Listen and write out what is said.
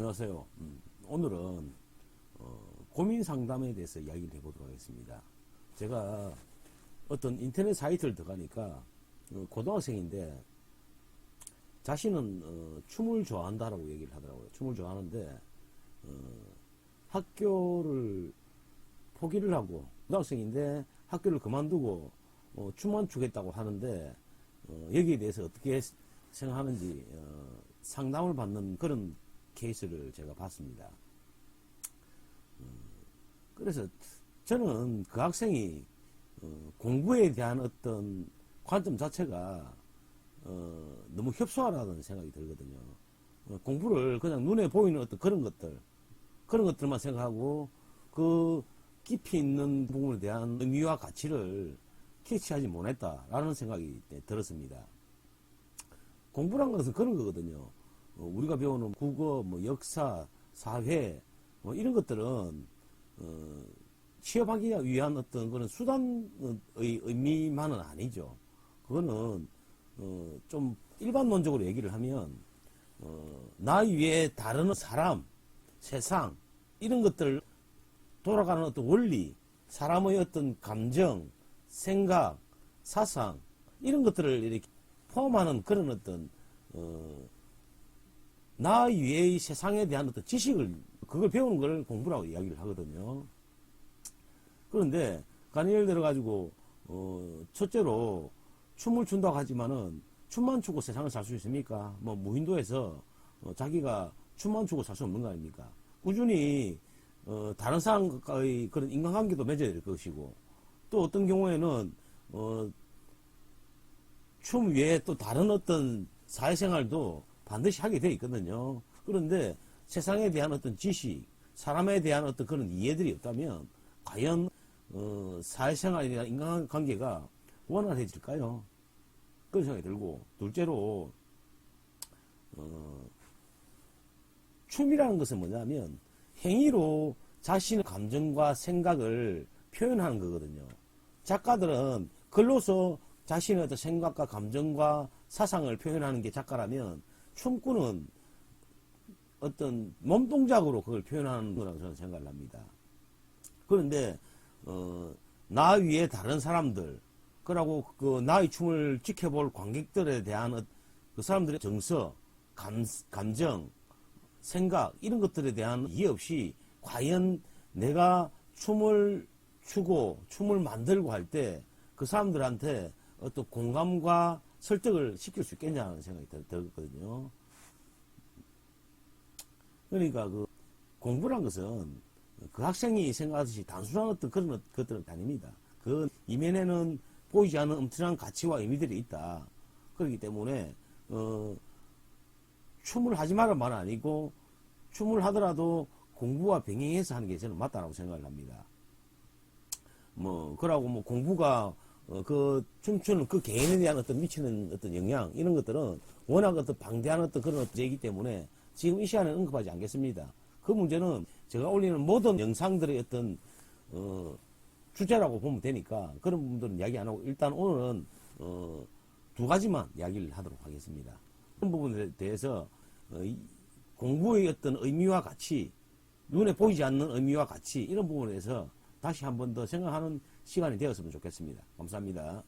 안녕하세요. 오늘은 고민 상담에 대해서 이야기를 해보도록 하겠습니다. 제가 어떤 인터넷 사이트를 들어가니까 고등학생인데 자신은 춤을 좋아한다라고 얘기를 하더라고요. 춤을 좋아하는데 학교를 포기를 하고 고등학생인데 학교를 그만두고 춤만 추겠다고 하는데 여기에 대해서 어떻게 생각하는지 상담을 받는 그런 케이스를 제가 봤습니다. 그래서 저는 그 학생이 공부에 대한 어떤 관점 자체가 너무 협소하다는 생각이 들거든요. 공부를 그냥 눈에 보이는 어떤 그런 것들만 생각하고 그 깊이 있는 부분에 대한 의미와 가치를 캐치하지 못했다라는 생각이 들었습니다. 공부란 것은 그런 거거든요. 우리가 배우는 국어, 역사, 사회, 이런 것들은, 취업하기 위한 어떤 그런 수단의 의미만은 아니죠. 그거는, 좀 일반론적으로 얘기를 하면, 나 위에 다른 사람, 세상, 이런 것들, 돌아가는 어떤 원리, 사람의 어떤 감정, 생각, 사상, 이런 것들을 이렇게 포함하는 그런 어떤, 나 위의 세상에 대한 어떤 지식을, 그걸 배우는 걸 공부라고 이야기를 하거든요. 그런데, 예를 들어가지고, 첫째로, 춤을 춘다고 하지만은, 춤만 추고 세상을 살 수 있습니까? 무인도에서, 자기가 춤만 추고 살 수 없는 거 아닙니까? 꾸준히, 다른 사람과의 그런 인간관계도 맺어야 될 것이고, 또 어떤 경우에는, 춤 외에 또 다른 어떤 사회생활도 반드시 하게 돼 있거든요. 그런데 세상에 대한 어떤 지식, 사람에 대한 어떤 그런 이해들이 없다면 과연 사회생활이나 인간관계가 원활해질까요? 그런 생각이 들고, 둘째로 춤이라는 것은 뭐냐면 행위로 자신의 감정과 생각을 표현하는 거거든요. 작가들은 글로서 자신의 어떤 생각과 감정과 사상을 표현하는 게 작가라면 춤꾼은 어떤 몸동작으로 그걸 표현하는 거라고 저는 생각을 합니다. 그런데 나 위에 다른 사람들, 그러고 그 나의 춤을 지켜볼 관객들에 대한 그 사람들의 정서, 감정, 생각, 이런 것들에 대한 이해 없이 과연 내가 춤을 추고 춤을 만들고 할 때 그 사람들한테 어떤 공감과 설득을 시킬 수 있겠냐는 생각이 들었거든요. 그러니까 그 공부란 것은 그 학생이 생각하듯이 단순한 어떤 그런 것들은 아닙니다. 그 이면에는 보이지 않는 엄청난 가치와 의미들이 있다. 그렇기 때문에 춤을 하지 말란 말은 아니고 춤을 하더라도 공부와 병행해서 하는 게 저는 맞다라고 생각을 합니다. 그러고 공부가 그 춤추는 그 개인에 대한 어떤 미치는 어떤 영향, 이런 것들은 워낙 어떤 방대한 어떤 그런 문제이기 때문에 지금 이 시간에 언급하지 않겠습니다. 그 문제는 제가 올리는 모든 영상들의 어떤 주제라고 보면 되니까 그런 부분들은 이야기 안 하고 일단 오늘은 두 가지만 이야기를 하도록 하겠습니다. 그런 부분에 대해서 공부의 어떤 의미와 가치, 눈에 보이지 않는 의미와 가치, 이런 부분에서 다시 한 번 더 생각하는 시간이 되었으면 좋겠습니다. 감사합니다.